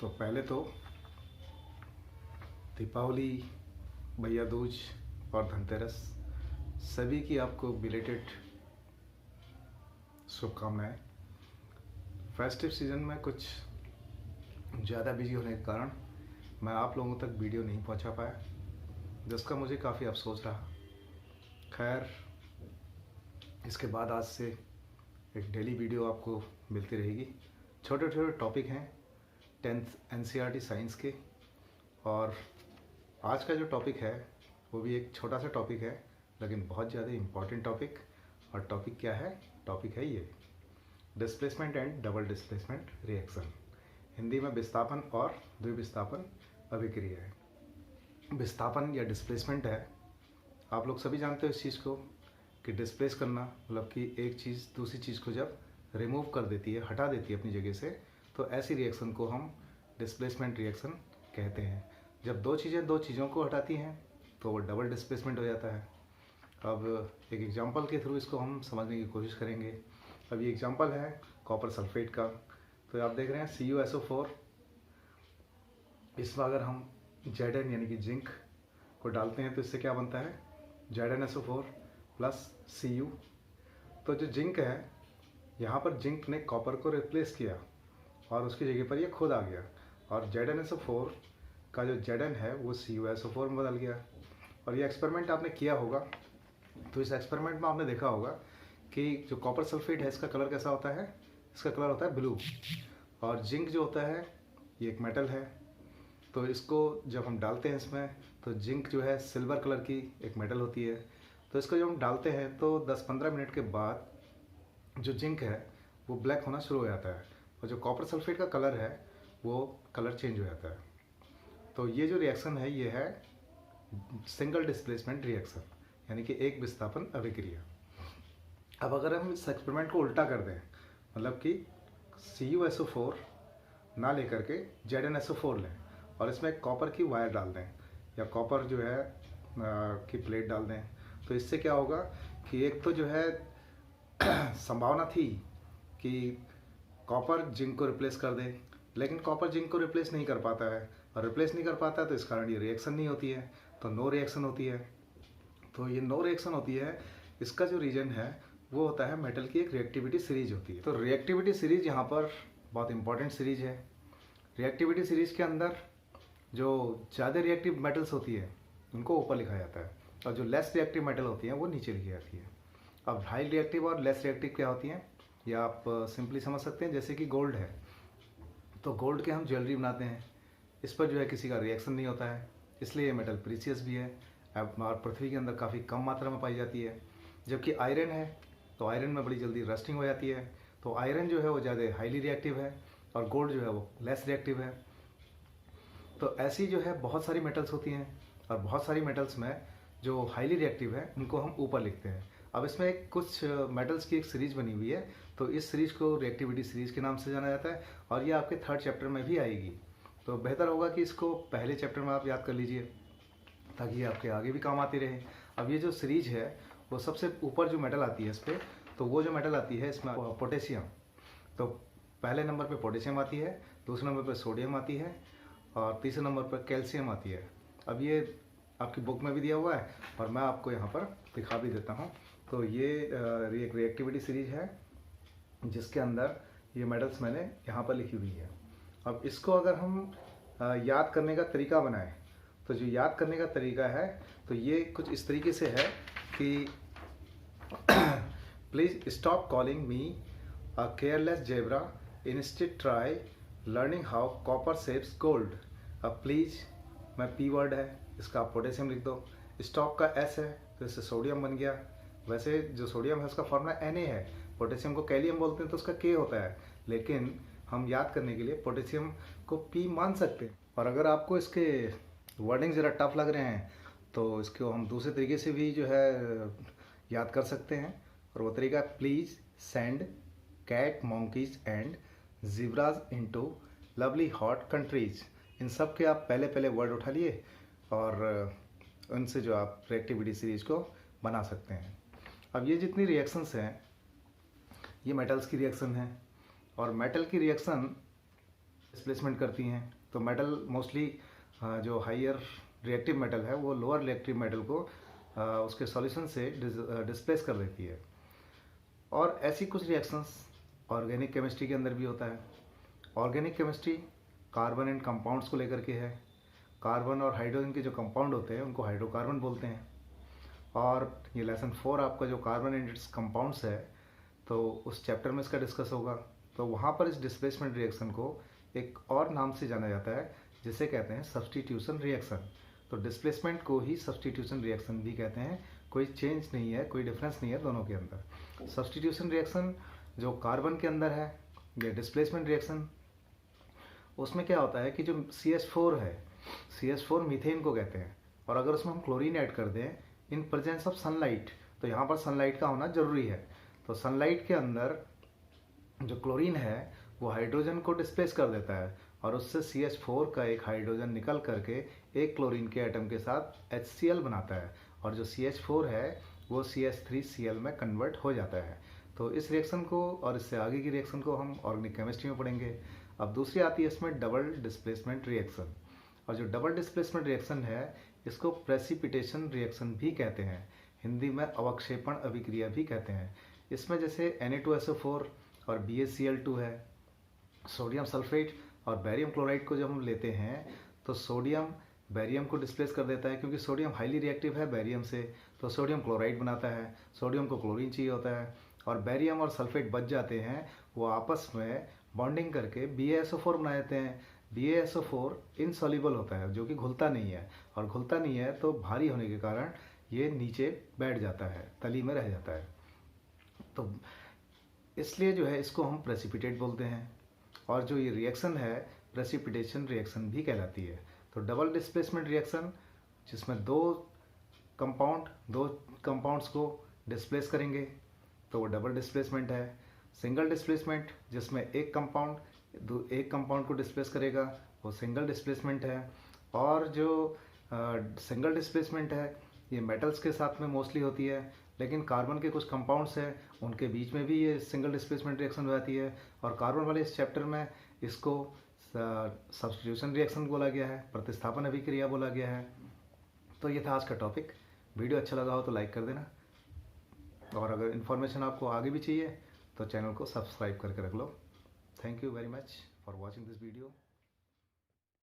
तो पहले तो दीपावली, भैया दूज और धनतेरस सभी की आपको बिलेटेड शुभकामनाएं। फेस्टिव सीज़न में कुछ ज़्यादा बिजी होने के कारण मैं आप लोगों तक वीडियो नहीं पहुंचा पाया, जिसका मुझे काफ़ी अफसोस रहा। खैर, इसके बाद आज से एक डेली वीडियो आपको मिलती रहेगी। छोटे छोटे टॉपिक हैं 10th NCERT साइंस के, और आज का जो टॉपिक है वो भी एक छोटा सा टॉपिक है लेकिन बहुत ज़्यादा इम्पॉर्टेंट टॉपिक। और टॉपिक क्या है? टॉपिक है ये displacement and double displacement reaction. Hindi में विस्थापन और द्विविस्थापन अभिक्रिया है। विस्थापन या डिस्प्लेसमेंट है, आप लोग सभी जानते हो इस चीज़ को कि डिस्प्लेस करना मतलब कि एक चीज़ दूसरी चीज़ को जब रिमूव कर देती है, हटा देती है अपनी जगह से, तो ऐसी रिएक्शन को हम डिस्प्लेसमेंट रिएक्शन कहते हैं। जब दो चीज़ें दो चीज़ों को हटाती हैं तो वो डबल डिस्प्लेसमेंट हो जाता है। अब एक एग्जांपल के थ्रू इसको हम समझने की कोशिश करेंगे। अब ये एग्जांपल है कॉपर सल्फेट का। तो आप देख रहे हैं CuSO4, इसमें अगर हम Zn यानी कि जिंक को डालते हैं तो इससे क्या बनता है? ZnSO4 plus Cu। तो जो जिंक है, यहाँ पर जिंक ने कॉपर को रिप्लेस किया और उसकी जगह पर ये खुद आ गया, और ZnSO4 का जो Zn है वो CuSO4 में बदल गया। और ये एक्सपेरिमेंट आपने किया होगा, तो इस एक्सपेरिमेंट में आपने देखा होगा कि जो कॉपर सल्फेट है इसका कलर कैसा होता है? इसका कलर होता है ब्लू। और जिंक जो होता है ये एक मेटल है, तो इसको जब हम डालते हैं इसमें, तो जिंक जो है सिल्वर कलर की एक मेटल होती है। तो इसको जब हम डालते हैं तो 10-15 मिनट के बाद जो जिंक है वो ब्लैक होना शुरू हो जाता है, और जो कॉपर सल्फेट का कलर है वो कलर चेंज हो जाता है। तो ये जो रिएक्शन है ये है सिंगल डिस्प्लेसमेंट रिएक्शन, यानी कि एक विस्थापन अभिक्रिया। अब अगर हम इस एक्सपेरिमेंट को उल्टा कर दें, मतलब कि CuSO4 ना लेकर के ZnSO4 लें और इसमें एक कॉपर की वायर डाल दें या कॉपर जो है की प्लेट डाल दें, तो इससे क्या होगा कि एक तो जो है संभावना थी कि कॉपर जिंक को रिप्लेस कर दे, लेकिन कॉपर जिंक को रिप्लेस नहीं कर पाता है, और रिप्लेस नहीं कर पाता है तो इस कारण ये रिएक्शन नहीं होती है, तो नो रिएक्शन होती है। तो ये नो रिएक्शन होती है, इसका जो रीजन है वो होता है मेटल की एक रिएक्टिविटी सीरीज होती है। तो रिएक्टिविटी सीरीज यहाँ पर बहुत इंपॉर्टेंट सीरीज है। रिएक्टिविटी सीरीज के अंदर जो ज़्यादा रिएक्टिव मेटल्स होती है उनको ऊपर लिखा जाता है, और जो लेस रिएक्टिव मेटल होती हैं वो नीचे लिखी जाती है। अब हाई रिएक्टिव और लेस रिएक्टिव क्या होती हैं, या आप सिंपली समझ सकते हैं जैसे कि गोल्ड है, तो गोल्ड के हम ज्वेलरी बनाते हैं, इस पर जो है किसी का रिएक्शन नहीं होता है, इसलिए ये मेटल प्रीसियस भी है और पृथ्वी के अंदर काफ़ी कम मात्रा में पाई जाती है। जबकि आयरन है तो आयरन में बड़ी जल्दी रस्टिंग हो जाती है, तो आयरन जो है वो ज़्यादा हाईली रिएक्टिव है और गोल्ड जो है वो लेस रिएक्टिव है। तो ऐसी जो है बहुत सारी मेटल्स होती हैं, और बहुत सारी मेटल्स में जो हाईली रिएक्टिव है उनको हम ऊपर लिखते हैं। अब इसमें एक कुछ मेटल्स की एक सीरीज बनी हुई है, तो इस सीरीज को रिएक्टिविटी सीरीज के नाम से जाना जाता है, और ये आपके 3rd चैप्टर में भी आएगी। तो बेहतर होगा कि इसको पहले चैप्टर में आप याद कर लीजिए ताकि ये आपके आगे भी काम आती रहे। अब ये जो सीरीज है वो सबसे ऊपर जो मेटल आती है इस पर, तो वो जो मेटल आती है इसमें पोटेशियम। तो पहले नंबर पे पोटेशियम आती है, दूसरे नंबर पे सोडियम आती है, और तीसरे नंबर पर कैल्शियम आती है। अब ये आपकी बुक में भी दिया हुआ है और मैं आपको यहाँ पर दिखा भी देता हूँ। तो ये एक रिएक्टिविटी सीरीज है जिसके अंदर ये मेटल्स मैंने यहाँ पर लिखी हुई है। अब इसको अगर हम याद करने का तरीका बनाएं, तो जो याद करने का तरीका है तो ये कुछ इस तरीके से है कि please stop calling me a careless zebra, instead try learning how copper shapes gold. अब प्लीज़ में P वर्ड है, इसका आप पोटेशियम लिख दो। स्टॉप का S है तो इससे सोडियम बन गया। वैसे जो सोडियम है उसका फॉर्मूला Na है, पोटेशियम को कैलियम बोलते हैं तो उसका K होता है, लेकिन हम याद करने के लिए पोटेशियम को P मान सकते हैं। और अगर आपको इसके वर्डिंग ज़रा टफ लग रहे हैं तो इसको हम दूसरे तरीके से भी जो है याद कर सकते हैं, और वो तरीका please send cat monkeys and zebras into lovely hot countries. इन सब के आप पहले पहले वर्ड उठा लिए और उनसे जो आप रिएक्टिविटी सीरीज को बना सकते हैं। अब ये जितनी रिएक्शंस हैं ये मेटल्स की रिएक्शन है, और मेटल की रिएक्शन डिस्प्लेसमेंट करती हैं। तो मेटल मोस्टली जो हायर रिएक्टिव मेटल है वो लोअर रिएक्टिव मेटल को उसके सॉल्यूशन से डिस्प्लेस कर देती है। और ऐसी कुछ रिएक्शंस ऑर्गेनिक केमिस्ट्री के अंदर भी होता है। Organic chemistry carbon and compounds को लेकर के है। कार्बन और हाइड्रोजन के जो कंपाउंड होते हैं उनको हाइड्रोकार्बन बोलते हैं। और ये लेसन 4 आपका जो कार्बन एंड इट्स कंपाउंड्स है, तो उस चैप्टर में इसका डिस्कस होगा। तो वहाँ पर इस डिस्प्लेसमेंट रिएक्शन को एक और नाम से जाना जाता है जिसे कहते हैं सब्स्टिट्यूशन रिएक्शन। तो डिस्प्लेसमेंट को ही सब्स्टिट्यूशन रिएक्शन भी कहते हैं। कोई चेंज नहीं है, कोई डिफरेंस नहीं है दोनों के अंदर। सब्स्टिट्यूशन रिएक्शन जो कार्बन के अंदर है, ये डिस्प्लेसमेंट रिएक्शन, उसमें क्या होता है कि जो CH4 है, CH4 मीथेन को कहते हैं, और अगर उसमें हम क्लोरीन ऐड कर दें इन प्रेजेंस ऑफ सनलाइट, तो यहाँ पर सनलाइट का होना जरूरी है। तो सनलाइट के अंदर जो क्लोरीन है वो हाइड्रोजन को डिस्प्लेस कर देता है और उससे CH4 का एक हाइड्रोजन निकल करके एक क्लोरीन के एटम के साथ HCl बनाता है, और जो CH4 है वो CH3Cl में कन्वर्ट हो जाता है। तो इस रिएक्शन को और इससे आगे की रिएक्शन को हम ऑर्गेनिक केमिस्ट्री में पढ़ेंगे। अब दूसरी आती है इसमें डबल डिस्प्लेसमेंट रिएक्शन। और जो डबल डिस्प्लेसमेंट रिएक्शन है इसको प्रेसिपिटेशन रिएक्शन भी कहते हैं, हिंदी में अवक्षेपण अभिक्रिया भी कहते हैं। इसमें जैसे Na2SO4 और BaCl2 है, सोडियम सल्फेट और बैरियम क्लोराइड को जब हम लेते हैं तो सोडियम बैरियम को डिस्प्लेस कर देता है, क्योंकि सोडियम हाईली रिएक्टिव है बैरियम से, तो सोडियम क्लोराइड बनाता है। सोडियम को क्लोरीन चाहिए होता है और बैरियम और सल्फेट बच जाते हैं, वो आपस में बॉन्डिंग करके BaSO4 बना देते हैं। BaSO4 इनसॉल्युबल होता है, जो कि घुलता नहीं है, और घुलता नहीं है तो भारी होने के कारण ये नीचे बैठ जाता है, तली में रह जाता है। तो इसलिए जो है इसको हम प्रेसिपिटेट बोलते हैं। और जो ये रिएक्शन है प्रेसिपिटेशन रिएक्शन भी कहलाती है। तो डबल डिस्प्लेसमेंट रिएक्शन जिसमें दो कंपाउंड्स को डिस्प्लेस करेंगे तो वो डबल डिस्प्लेसमेंट है। सिंगल डिस्प्लेसमेंट जिसमें एक कंपाउंड को डिस्प्लेस करेगा वो सिंगल डिस्प्लेसमेंट है। और जो सिंगल डिस्प्लेसमेंट है ये मेटल्स के साथ में मोस्टली होती है, लेकिन कार्बन के कुछ कंपाउंड्स हैं उनके बीच में भी ये सिंगल डिस्प्लेसमेंट रिएक्शन हो जाती है। और कार्बन वाले इस चैप्टर में इसको सब्स्टिट्यूशन रिएक्शन बोला गया है, प्रतिस्थापन अभिक्रिया बोला गया है। तो ये था आज का टॉपिक। वीडियो अच्छा लगा हो तो लाइक कर देना, और अगर इन्फॉर्मेशन आपको आगे भी चाहिए तो चैनल को सब्सक्राइब करके रख लो। Thank you very much for watching this video.